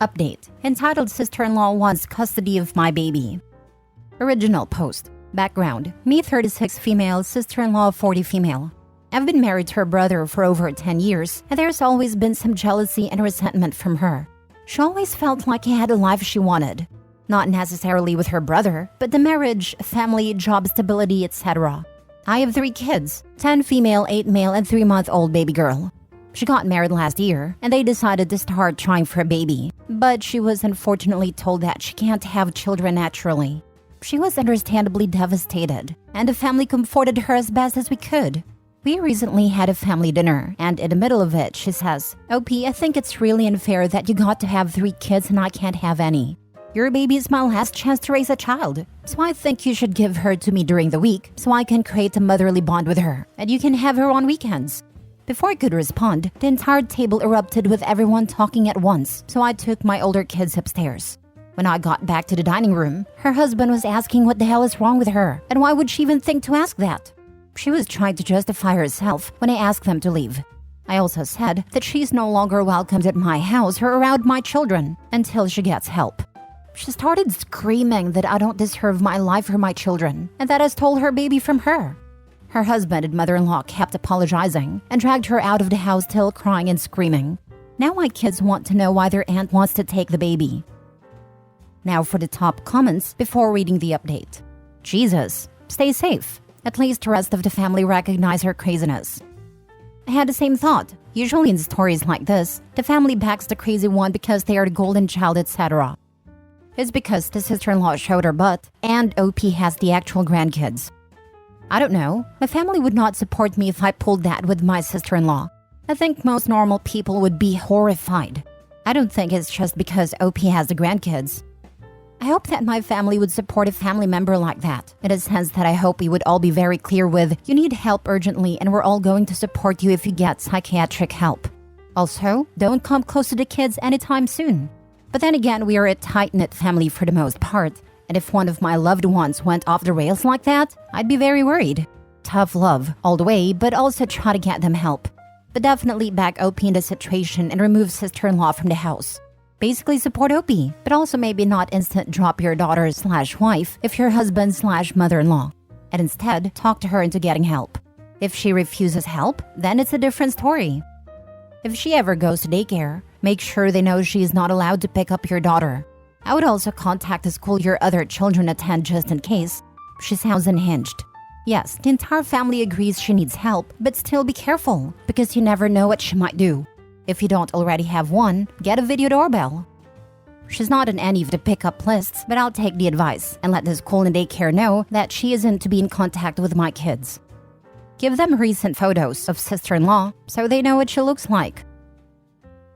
Update, entitled Sister-in-Law Wants Custody of My Baby. Original post. Background, me 36 female, sister-in-law 40 female. I've been married to her brother for over 10 years, and there's always been some jealousy and resentment from her. She always felt like he had a life she wanted. Not necessarily with her brother, but the marriage, family, job stability, etc. I have 3 kids, 10 female, 8 male, and 3-month-old baby girl. She got married last year, and they decided to start trying for a baby. But she was unfortunately told that she can't have children naturally. She was understandably devastated, and the family comforted her as best as we could. We recently had a family dinner, and in the middle of it, she says, "OP, I think it's really unfair that you got to have 3 kids and I can't have any. Your baby is my last chance to raise a child, so I think you should give her to me during the week so I can create a motherly bond with her, and you can have her on weekends." Before I could respond, the entire table erupted with everyone talking at once, so I took my older kids upstairs. When I got back to the dining room, her husband was asking what the hell is wrong with her, and why would she even think to ask that? She was trying to justify herself when I asked them to leave. I also said that she's no longer welcomed at my house or around my children until she gets help. She started screaming that I don't deserve my life or my children, and that I stole her baby from her. Her husband and mother-in-law kept apologizing and dragged her out of the house still crying and screaming. Now my kids want to know why their aunt wants to take the baby. Now for the top comments before reading the update. Jesus, stay safe. At least the rest of the family recognize her craziness. I had the same thought. Usually in stories like this, the family backs the crazy one because they are the golden child, etc. It's because the sister-in-law showed her butt and OP has the actual grandkids. I don't know. My family would not support me if I pulled that with my sister-in-law. I think most normal people would be horrified. I don't think it's just because OP has the grandkids. I hope that my family would support a family member like that, in a sense that I hope we would all be very clear with, you need help urgently and we're all going to support you if you get psychiatric help. Also, don't come close to the kids anytime soon. But then again, we are a tight-knit family for the most part, and if one of my loved ones went off the rails like that, I'd be very worried. Tough love all the way, but also try to get them help. But definitely back OP in the situation and remove sister-in-law from the house. Basically support OP, but also maybe not instant drop your daughter/wife if your husband/mother-in-law. And instead, talk to her into getting help. If she refuses help, then it's a different story. If she ever goes to daycare, make sure they know she is not allowed to pick up your daughter. I would also contact the school your other children attend just in case. She sounds unhinged. Yes, the entire family agrees she needs help, but still be careful, because you never know what she might do. If you don't already have one, get a video doorbell. She's not on any of the pickup lists, but I'll take the advice and let the school and daycare know that she isn't to be in contact with my kids. Give them recent photos of sister-in-law so they know what she looks like.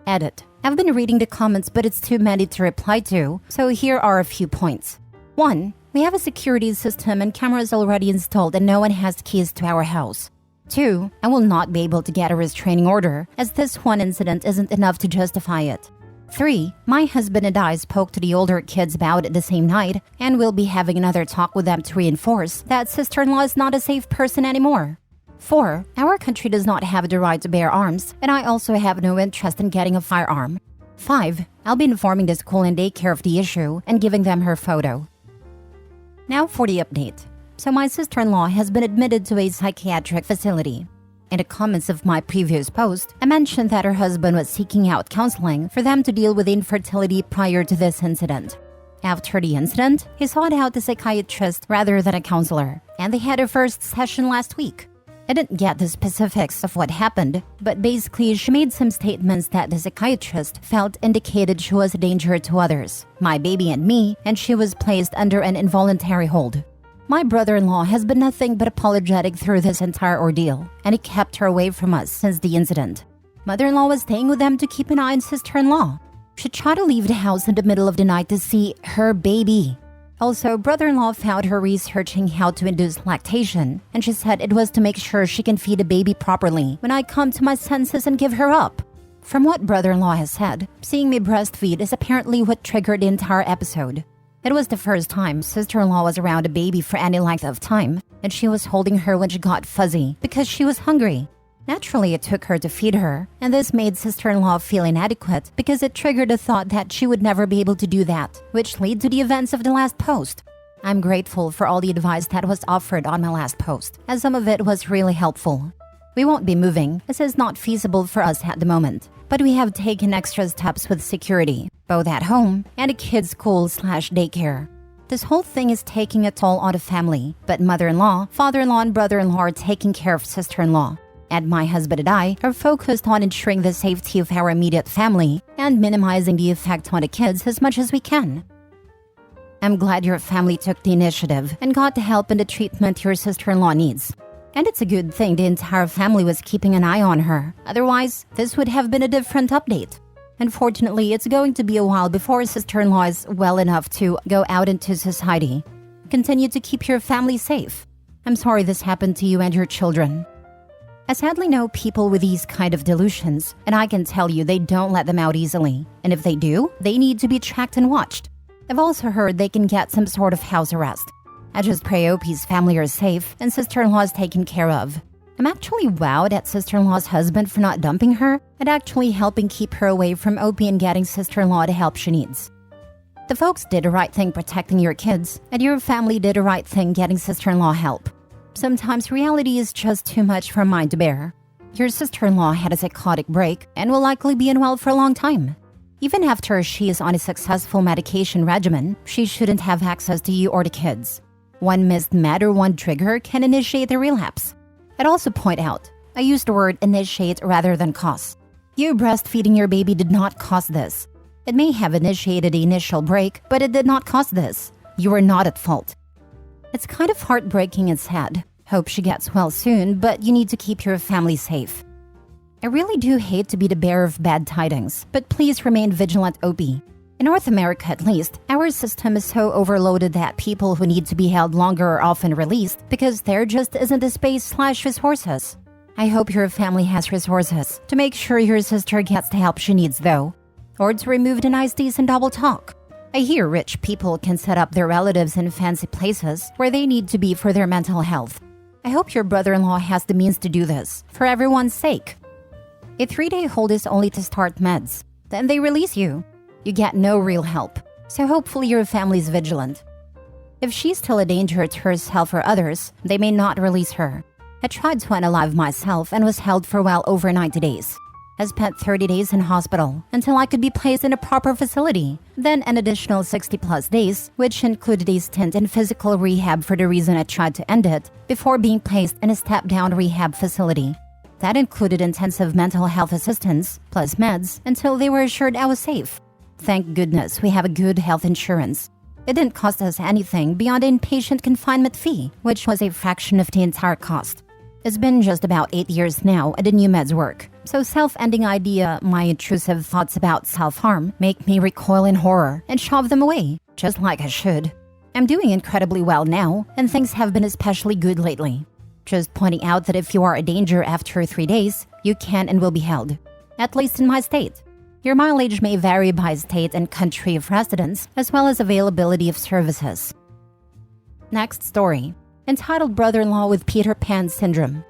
Edit. I've been reading the comments, but it's too many to reply to, so here are a few points. 1. We have a security system and cameras already installed and no one has keys to our house. 2. I will not be able to get a restraining order, as this one incident isn't enough to justify it. 3. My husband and I spoke to the older kids about it the same night, and we'll be having another talk with them to reinforce that sister-in-law is not a safe person anymore. 4. Our country does not have the right to bear arms, and I also have no interest in getting a firearm. 5. I'll be informing the school and daycare of the issue and giving them her photo. Now for the update. So my sister-in-law has been admitted to a psychiatric facility. In the comments of my previous post, I mentioned that her husband was seeking out counseling for them to deal with infertility prior to this incident. After the incident, he sought out a psychiatrist rather than a counselor, and they had a first session last week. I didn't get the specifics of what happened, but basically she made some statements that the psychiatrist felt indicated she was a danger to others, my baby and me, and she was placed under an involuntary hold. My brother-in-law has been nothing but apologetic through this entire ordeal, and he kept her away from us since the incident. Mother-in-law was staying with them to keep an eye on sister-in-law. She tried to leave the house in the middle of the night to see her baby. Also, brother-in-law found her researching how to induce lactation, and she said it was to make sure she can feed a baby properly when I come to my senses and give her up. From what brother-in-law has said, seeing me breastfeed is apparently what triggered the entire episode. It was the first time sister-in-law was around a baby for any length of time, and she was holding her when she got fuzzy because she was hungry. Naturally, it took her to feed her, and this made sister-in-law feel inadequate because it triggered a thought that she would never be able to do that, which led to the events of the last post. I'm grateful for all the advice that was offered on my last post, as some of it was really helpful. We won't be moving, as it's not feasible for us at the moment, but we have taken extra steps with security, both at home and a kid's school/daycare. This whole thing is taking a toll on the family, but mother-in-law, father-in-law, and brother-in-law are taking care of sister-in-law. And my husband and I are focused on ensuring the safety of our immediate family and minimizing the effect on the kids as much as we can. I'm glad your family took the initiative and got the help and the treatment your sister-in-law needs. And it's a good thing the entire family was keeping an eye on her. Otherwise, this would have been a different update. Unfortunately, it's going to be a while before sister-in-law is well enough to go out into society. Continue to keep your family safe. I'm sorry this happened to you and your children. I sadly know people with these kind of delusions, and I can tell you they don't let them out easily. And if they do, they need to be tracked and watched. I've also heard they can get some sort of house arrest. I just pray OP's family are safe and sister-in-law is taken care of. I'm actually wowed at sister-in-law's husband for not dumping her and actually helping keep her away from OP and getting sister-in-law the help she needs. The folks did the right thing protecting your kids, and your family did the right thing getting sister-in-law help. Sometimes reality is just too much for a mind to bear. Your sister-in-law had a psychotic break and will likely be unwell for a long time. Even after she is on a successful medication regimen, she shouldn't have access to you or the kids. One missed med or one trigger can initiate a relapse. I'd also point out, I used the word initiate rather than cause. You breastfeeding your baby did not cause this. It may have initiated the initial break, but it did not cause this. You were not at fault. It's kind of heartbreaking and sad. Hope she gets well soon, but you need to keep your family safe. I really do hate to be the bearer of bad tidings, but please remain vigilant, OP. In North America at least, our system is so overloaded that people who need to be held longer are often released because there just isn't the space/resources. I hope your family has resources to make sure your sister gets the help she needs though, or to remove the niceties and double talk. I hear rich people can set up their relatives in fancy places where they need to be for their mental health. I hope your brother-in-law has the means to do this, for everyone's sake. A 3-day hold is only to start meds. Then they release you. You get no real help, so hopefully your family's vigilant. If she's still a danger to herself or others, they may not release her. I tried to unalive myself and was held for well over 90 days. I spent 30 days in hospital until I could be placed in a proper facility, then an additional 60+ days, which included a stint in physical rehab for the reason I tried to end it, before being placed in a step-down rehab facility. That included intensive mental health assistance, plus meds, until they were assured I was safe. Thank goodness we have a good health insurance. It didn't cost us anything beyond an inpatient confinement fee, which was a fraction of the entire cost. It's been just about 8 years now and the new meds work. So self-ending idea, my intrusive thoughts about self-harm make me recoil in horror and shove them away, just like I should. I'm doing incredibly well now, and things have been especially good lately. Just pointing out that if you are a danger after 3 days, you can and will be held. At least in my state. Your mileage may vary by state and country of residence, as well as availability of services. Next story. Entitled Brother-in-Law with Peter Pan Syndrome.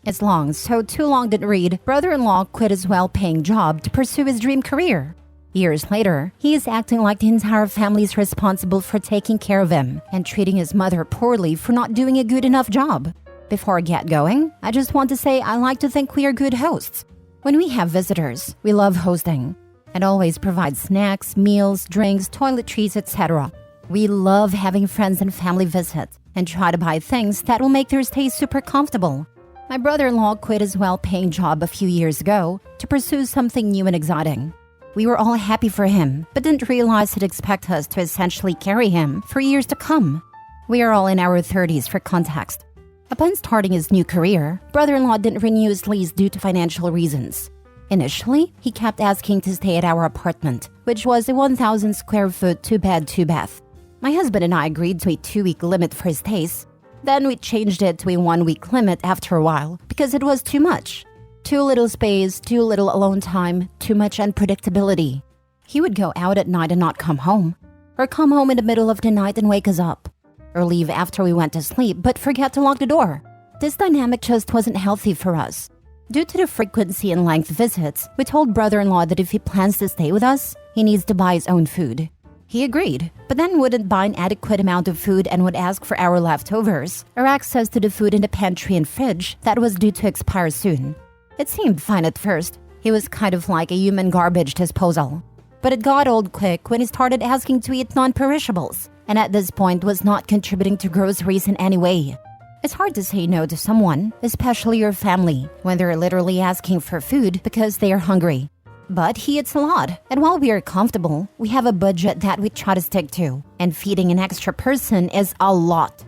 It's long, so too long didn't read. Brother-in-law quit his well-paying job to pursue his dream career. Years later, he is acting like the entire family is responsible for taking care of him and treating his mother poorly for not doing a good enough job. Before I get going, I just want to say I like to think we are good hosts. When we have visitors, we love hosting and always provide snacks, meals, drinks, toiletries, etc. We love having friends and family visit and try to buy things that will make their stay super comfortable. My brother-in-law quit his well-paying job a few years ago to pursue something new and exciting. We were all happy for him, but didn't realize he'd expect us to essentially carry him for years to come. We are all in our 30s for context. Upon starting his new career, brother-in-law didn't renew his lease due to financial reasons. Initially, he kept asking to stay at our apartment, which was a 1,000 square foot 2-bed, 2-bath. My husband and I agreed to a 2-week limit for his stays. Then we changed it to a 1-week limit after a while because it was too much. Too little space, too little alone time, too much unpredictability. He would go out at night and not come home, or come home in the middle of the night and wake us up, or leave after we went to sleep but forget to lock the door. This dynamic just wasn't healthy for us. Due to the frequency and length of visits, we told brother-in-law that if he plans to stay with us, he needs to buy his own food. He agreed, but then wouldn't buy an adequate amount of food and would ask for our leftovers or access to the food in the pantry and fridge that was due to expire soon. It seemed fine at first. He was kind of like a human garbage disposal. But it got old quick when he started asking to eat non-perishables, and at this point was not contributing to groceries in any way. It's hard to say no to someone, especially your family, when they're literally asking for food because they are hungry. But he eats a lot, and while we are comfortable, we have a budget that we try to stick to, and feeding an extra person is a lot.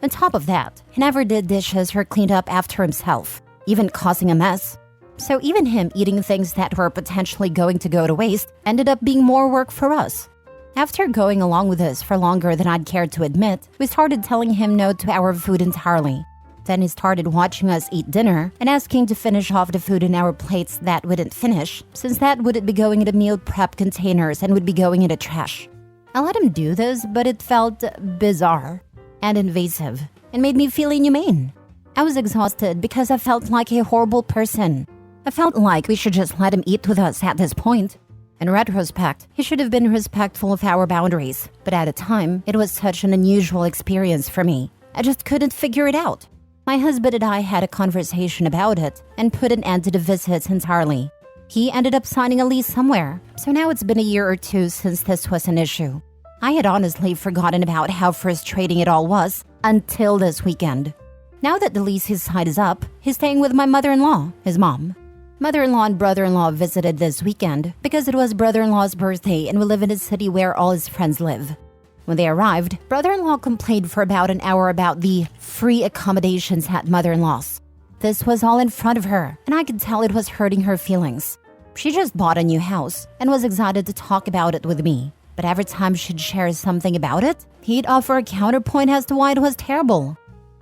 On top of that, he never did dishes or cleaned up after himself, even causing a mess. So even him eating things that were potentially going to go to waste ended up being more work for us. After going along with this for longer than I'd cared to admit, we started telling him no to our food entirely. Then he started watching us eat dinner and asking to finish off the food in our plates that we didn't finish, since that wouldn't be going into meal prep containers and would be going into trash. I let him do this, but it felt bizarre and invasive and made me feel inhumane. I was exhausted because I felt like a horrible person. I felt like we should just let him eat with us at this point. In retrospect, he should have been respectful of our boundaries, but at the time, it was such an unusual experience for me. I just couldn't figure it out. My husband and I had a conversation about it and put an end to the visits entirely. He ended up signing a lease somewhere, so now it's been a year or two since this was an issue. I had honestly forgotten about how frustrating it all was until this weekend. Now that the lease he's signed is up, he's staying with my mother-in-law, his mom. Mother-in-law and brother-in-law visited this weekend because it was brother-in-law's birthday and we live in a city where all his friends live. When they arrived, brother-in-law complained for about an hour about the free accommodations at mother-in-law's. This was all in front of her, and I could tell it was hurting her feelings. She just bought a new house and was excited to talk about it with me. But every time she'd share something about it, he'd offer a counterpoint as to why it was terrible.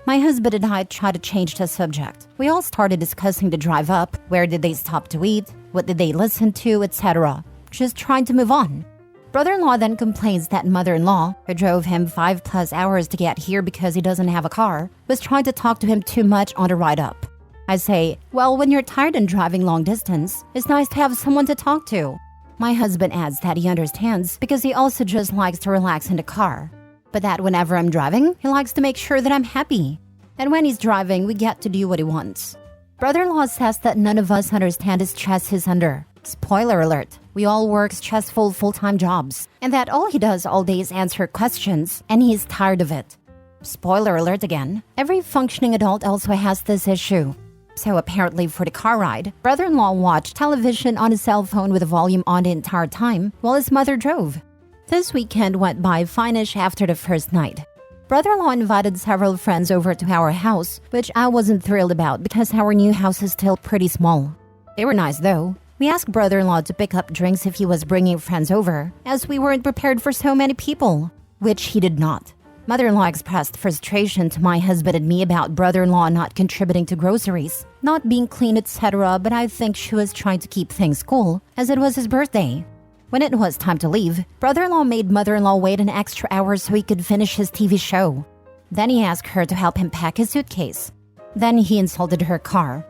My husband and I tried to change the subject. We all started discussing the drive up, where did they stop to eat, what did they listen to, etc. Just trying to move on. Brother-in-law then complains that mother-in-law, who drove him 5+ hours to get here because he doesn't have a car, was trying to talk to him too much on the ride up. I say, well, when you're tired and driving long distance, it's nice to have someone to talk to. My husband adds that he understands because he also just likes to relax in the car. But that whenever I'm driving, he likes to make sure that I'm happy. And when he's driving, we get to do what he wants. Brother-in-law says that none of us understand the stress he's under. Spoiler alert, we all work stressful full-time jobs, and that all he does all day is answer questions, and he's tired of it. Spoiler alert again, every functioning adult also has this issue. So apparently for the car ride, brother-in-law watched television on his cell phone with the volume on the entire time while his mother drove. This weekend went by fine-ish after the first night. Brother-in-law invited several friends over to our house, which I wasn't thrilled about because our new house is still pretty small. They were nice though. We asked brother-in-law to pick up drinks if he was bringing friends over, as we weren't prepared for so many people, which he did not. Mother-in-law expressed frustration to my husband and me about brother-in-law not contributing to groceries, not being clean, etc., but I think she was trying to keep things cool, as it was his birthday. When it was time to leave, brother-in-law made mother-in-law wait an extra hour so he could finish his TV show. Then he asked her to help him pack his suitcase. Then he insulted her car.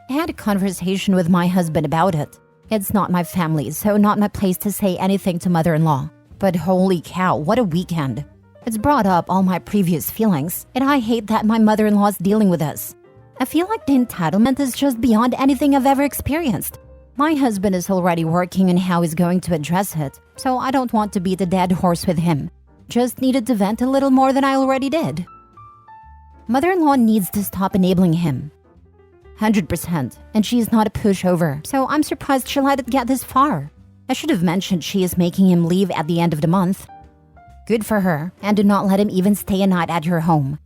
I had a conversation with my husband about it. It's not my family, so not my place to say anything to mother-in-law. But holy cow, what a weekend. It's brought up all my previous feelings, and I hate that my mother-in-law is dealing with this. I feel like the entitlement is just beyond anything I've ever experienced. My husband is already working on how he's going to address it, so I don't want to beat a dead horse with him. Just needed to vent a little more than I already did. Mother-in-law needs to stop enabling him. 100%, and she's not a pushover, so I'm surprised she let it get this far. I should have mentioned she is making him leave at the end of the month. Good for her, and do not let him even stay a night at your home.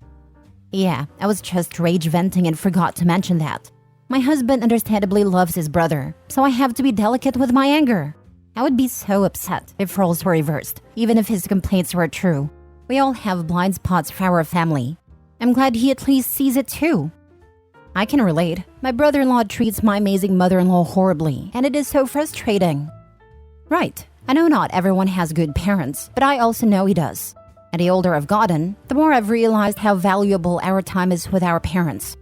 Yeah, I was just rage venting and forgot to mention that. My husband understandably loves his brother, so I have to be delicate with my anger. I would be so upset if roles were reversed, even if his complaints were true. We all have blind spots for our family. I'm glad he at least sees it too. I can relate. My brother-in-law treats my amazing mother-in-law horribly, and it is so frustrating. Right, I know not everyone has good parents, but I also know he does. And the older I've gotten, the more I've realized how valuable our time is with our parents.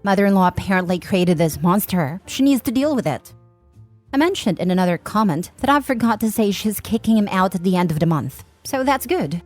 Mother-in-law apparently created this monster. She needs to deal with it. I mentioned in another comment that I forgot to say she's kicking him out at the end of the month. So that's good.